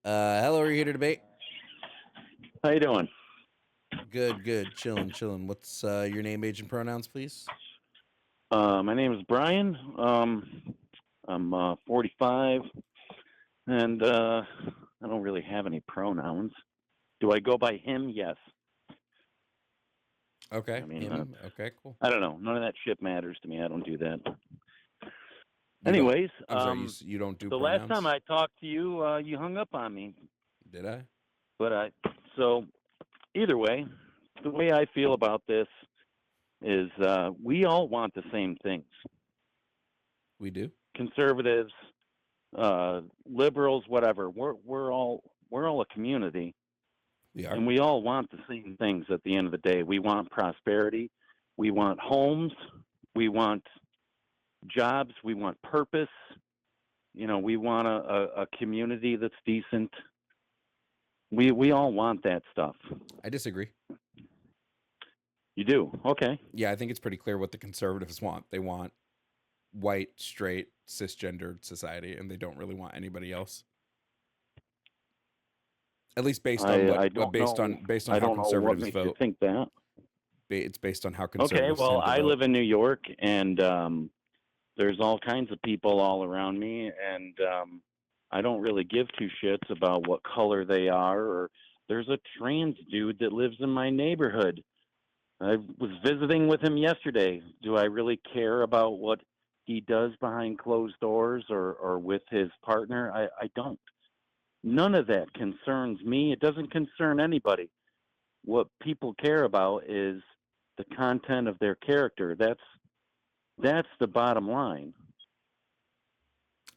Hello, are you here to debate? How you doing? Good, good, chilling, chilling. What's your name, age, and pronouns, please? My name is Brian. I'm 45, and I don't really have any pronouns. Do I go by him? Yes. Okay, I mean, him. Okay, cool. I don't know. None of that shit matters to me. I don't do that. You don't. Anyways, I'm sorry. You don't do the last time pronouns? I talked to you, you hung up on me. Did I? But so either way, the way I feel about this is we all want the same things. We do. Conservatives, liberals, whatever. We're all a community, We are. and we all want the same things. At the end of the day, we want prosperity, we want homes, we want jobs, we want purpose. We want a community that's decent. We all want that stuff. I disagree. You do, okay? Yeah, I think it's pretty clear what the conservatives want. They want white, straight, cisgendered society, and they don't really want anybody else. At least based on I don't know. based on I how don't know what conservatives makes you vote. think that. It's based on how Okay, conservatives well, tend to I vote. live in New York, and there's all kinds of people all around me, and I don't really give two shits about what color they are. Or there's a trans dude that lives in my neighborhood. I was visiting with him yesterday. Do I really care about what he does behind closed doors or with his partner? I don't. None of that concerns me. It doesn't concern anybody. What people care about is the content of their character. That's the bottom line.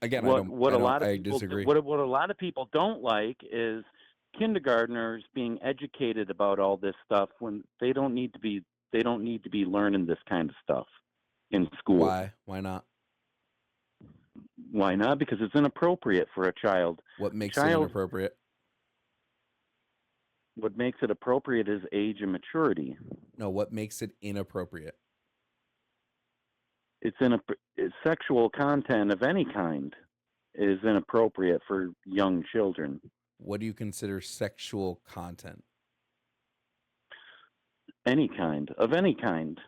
Again, What what I a don't. lot of I people disagree. what a lot of people don't like is kindergartners being educated about all this stuff when they don't need to be learning this kind of stuff in school. Why? Why not? Why not? Because it's inappropriate for a child. What A makes it child, inappropriate? what makes it appropriate is age and maturity. No, what makes it inappropriate? It's sexual content of any kind is inappropriate for young children. What do you consider sexual content? Any kind of any kind.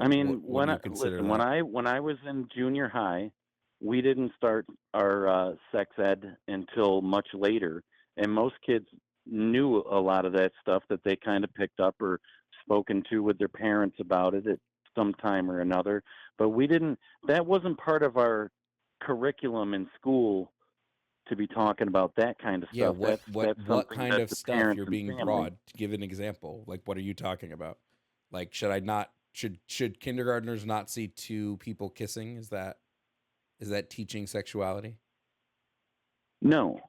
I mean, What do you consider that? when I was in junior high, we didn't start our sex ed until much later, and most kids knew a lot of that stuff that they kind of picked up or spoken to with their parents about it at some time or another. But we didn't. That wasn't part of our curriculum in school to be talking about that kind of Yeah, stuff. That's what something kind that of the stuff parents you're and being family. broad? Give an example. Like what are you talking about? Like should I not should kindergartners not see two people kissing? Is that teaching sexuality? No,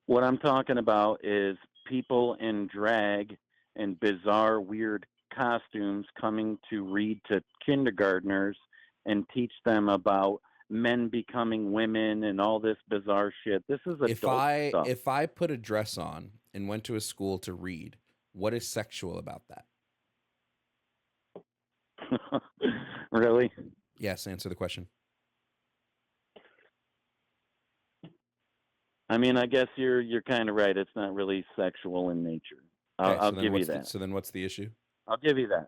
what I'm talking about is people in drag and bizarre, weird costumes coming to read to kindergartners and teach them about men becoming women and all this bizarre shit. This is If adult I stuff. if I put a dress on and went to a school to read, what is sexual about that? Really? Yes, answer the question. I mean, I guess you're kind of right. It's not really sexual in nature. Okay, I'll give you that. so then what's the issue? I'll give you that.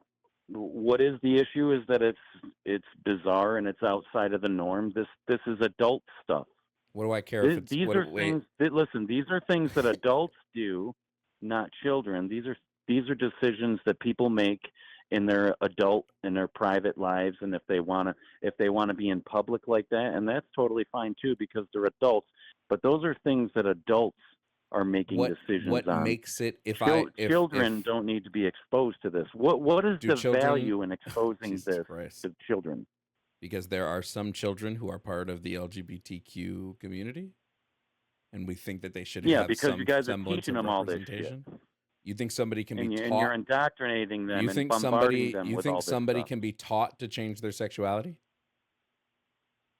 What is the issue is that it's bizarre and it's outside of the norm. This is adult stuff. What do I care if Th- it's These what are wait, things that listen. These are things that adults do, not children. These are decisions that people make in their adult in their private lives, and if they want to be in public like that, and that's totally fine too because they're adults. But those are things that adults are making decisions what on. makes it if I Children if don't need to be exposed to this. What is do the children value in exposing Jesus this Christ. to children? Because there are some children who are part of the LGBTQ community, and we think that they should Yeah, have because you some guys are semblance teaching of them all this shit, representation. You think somebody can be and you're taught? indoctrinating them You and think bombarding somebody them you with think all this somebody stuff. can be taught to change their sexuality?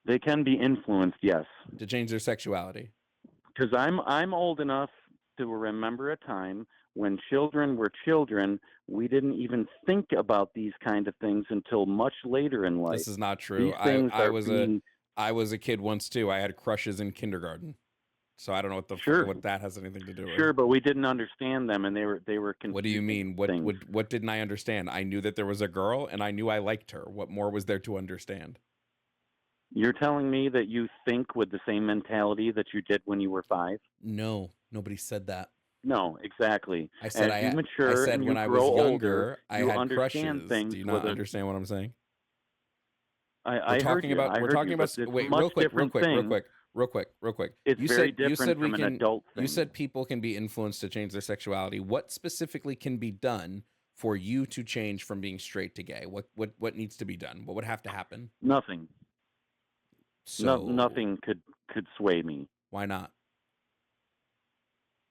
They can be influenced, yes, To change their sexuality. because I'm old enough to remember a time when children were children. We didn't even think about these kind of things until much later in life. This is not true. These things are being I was a kid once too. I had crushes in kindergarten. So I don't know what Sure, what that has anything to do with. sure, but we didn't understand them, and they were What do you confusing mean? things. What didn't I understand? I knew that there was a girl, and I knew I liked her. What more was there to understand? You're telling me that you think with the same mentality that you did when you were 5? No, nobody said that. No, exactly. I said As you I mature said and you when I grow was older, younger, I you had understand crushes. things Do you not with a. understand what I'm saying? I heard you. I We're heard talking you, but about it's a wait, much different thing. real quick. It's very You different said we from an can adult you thing. said people can be influenced to change their sexuality. What specifically can be done for you to change from being straight to gay? What needs to be done? What would have to happen? Nothing. So Nothing could sway me why not?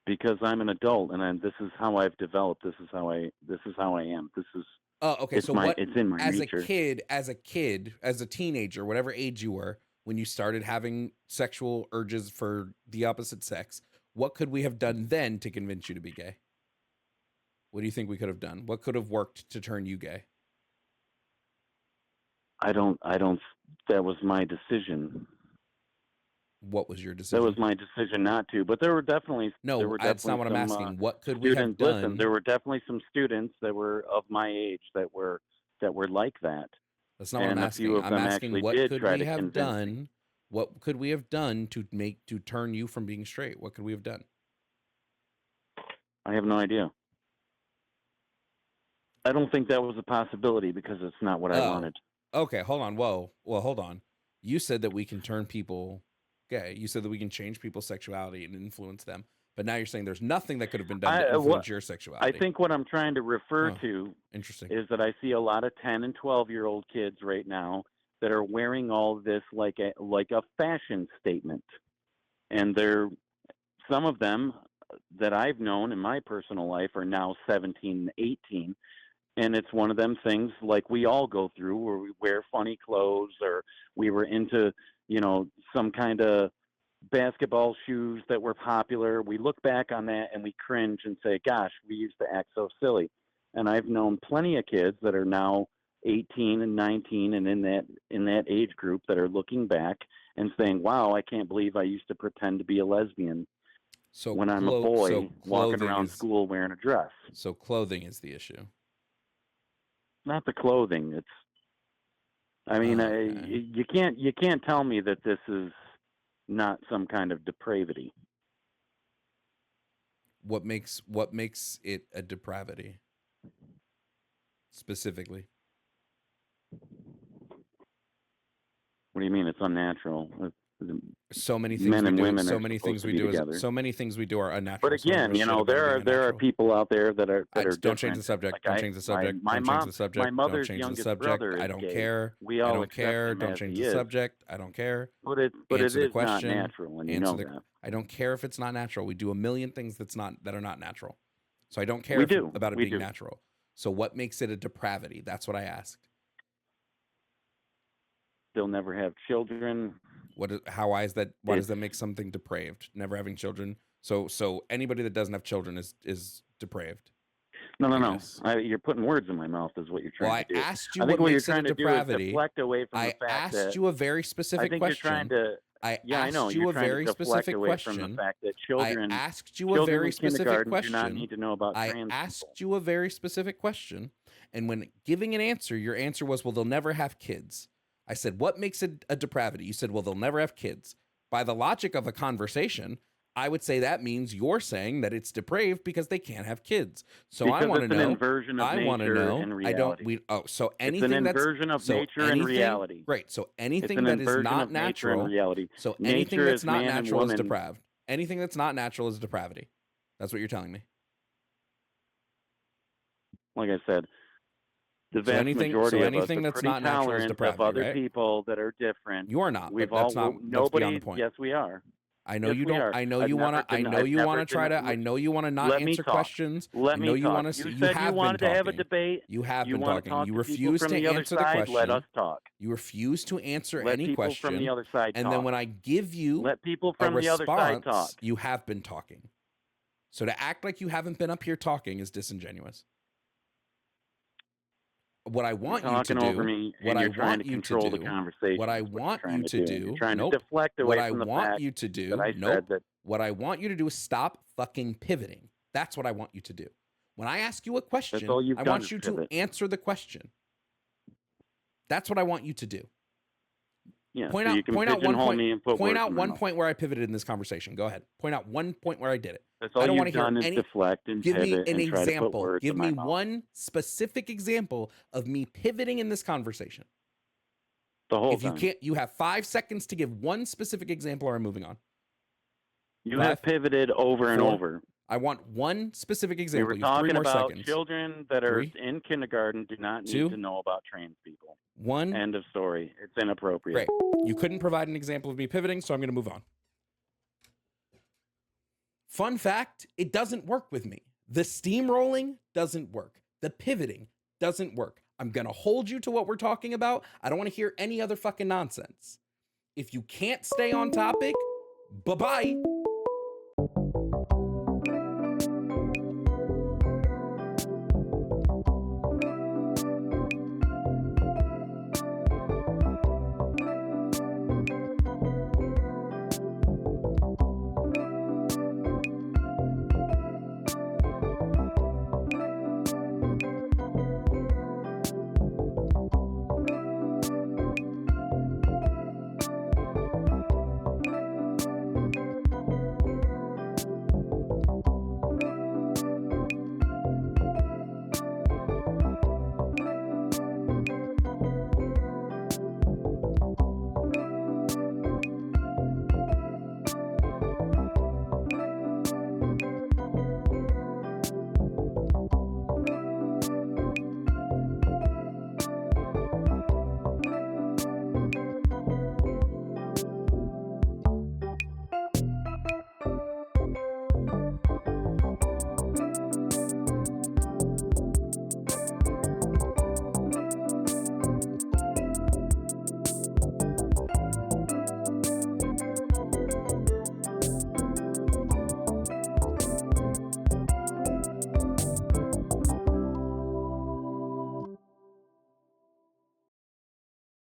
because I'm an adult and this is how I've developed. This is how I am. Oh, okay. So what it's in my as nature. as a teenager, whatever age you were, when you started having sexual urges for the opposite sex, what could we have done then to convince you to be gay? What do you think we could have done? What could have worked to turn you gay? I don't. That was my decision. What was your That was decision? my decision not to. But there were definitely No, that's not what I'm some asking. What could we have students. Listen, done? there were definitely some students that were of my age that were like that, That's not what I'm and a few asking. of I'm them asking actually what did could try we to have convince me. done? What could we have done to turn you from being straight? What could we have done? I have no idea. I don't think that was a possibility because it's not what I Oh, wanted. okay. Hold on. Whoa. Well, hold on. You said that we can turn people gay. You said that we can change people's sexuality and influence them. But now you're saying there's nothing that could have been done to influence your I sexuality. think what I'm trying to refer Oh, to interesting. is that I see a lot of 10 and 12-year-old kids right now that are wearing all this like a fashion statement, and some of them that I've known in my personal life are now 17 and 18. And it's one of them things like we all go through where we wear funny clothes or we were into, some kind of basketball shoes that were popular. We look back on that and we cringe and say, gosh, we used to act so silly. And I've known plenty of kids that are now 18 and 19 and in that age group that are looking back and saying, wow, I can't believe I used to pretend to be a lesbian So when I'm a boy walking clothing around is school wearing a dress. so clothing is the issue. Not the clothing. Okay. You can't tell me that this is not some kind of depravity. What makes it a depravity specifically? What do you mean? It's unnatural. So many things Men we and do. women So are many supposed things to we be do. together. So many things we do are unnatural. But again, there are people out there that are Don't change different. the subject. Like don't change the subject. my Don't change mom, the subject. my Don't mother's change the youngest subject. brother I is don't gay. care. We I all don't accept care. him Don't as change he the is. subject. I don't care. But it Answer the is not question. natural, and you know that. I don't care if it's not natural. We do a million things that are not natural. So I don't care about it We being do. natural. So what makes it a depravity? That's what I asked. They'll never have children. Why does that make something depraved? Never having children. So anybody that doesn't have children is depraved. No. You're putting words in my mouth is what you're Well, trying I to do. asked you I think what what you're makes it a trying to do is depravity. deflect away from the I fact asked that you a very I specific think you're trying question. to. I Yeah, I know. asked you You're a trying to very deflect specific away from the question. fact that I children asked you a children very in specific kindergarten do not question. need to know about I trans asked people. you a very specific question. And when giving an answer, your answer was, well, they'll never have kids. I said, what makes it a depravity? You said, well, they'll never have kids. By the logic of a conversation, I would say that means you're saying that it's depraved because they can't have kids. So Because I want to it's an know. inversion of I want to nature know. and I don't. reality. We. Oh, so It's an anything that's inversion of so nature and anything. reality. Right. So It's anything an that is inversion not of nature and natural. reality. So anything Nature that's is not man and natural is woman. depraved. Anything that's not natural is depravity. That's what you're telling me. Like I said, the So vast majority of us anything are that's pretty not natural is tolerant of depravity, other right? people that are different. You are not, We've but that's all not. That's beyond the nobody. point. Yes, we are. I know Yes, you we don't. are. I know I've you want never to. I den- know I've you want never to try den- to. I know you want to not Let me answer talk. questions. Let I me know you talk. want to. You You said you have been wanted to have a talking. debate. You have You been want to talking. talk You to people refuse from to the other answer the side? Let us question. talk. You refuse to answer Let any people from the question. other side And talk. then when I give you Let people a from the other side talk. response, you have been talking. So to act like you haven't been up here talking is disingenuous. What I want you to Talking over do, me, what and I you're trying want to you to control the do, conversation. what I Is what you're want trying you to to do. You're do, trying to nope. deflect What away I from the want fact you to that do, I said nope. that. What I want you to do is stop fucking pivoting. That's what I want you to do. When I ask you a question, That's all you've I done want is you pivot. to answer the question. That's what I want you to do. Yeah, Point so you out can point out one pigeonhole point. me and put Point words out in my one mouth. point where I pivoted in this conversation. Go ahead. Point out one point where I did it. That's I all don't want you've to hear done is any. deflect and Give me pivot an and try to put example. words Give in my me mouth. one specific example of me pivoting in this conversation. The whole If you time. can't, you have 5 seconds to give one specific example, or I'm moving on. You 5, have pivoted over and 4. over. I want one specific We example. were You have 3 talking more about seconds. children that are 3, in kindergarten do not need 2, to know about trans people. 1. End of story. It's inappropriate. Great. You couldn't provide an example of me pivoting, so I'm going to move on. Fun fact, it doesn't work with me. The steamrolling doesn't work. The pivoting doesn't work. I'm going to hold you to what we're talking about. I don't want to hear any other fucking nonsense. If you can't stay on topic, bye-bye.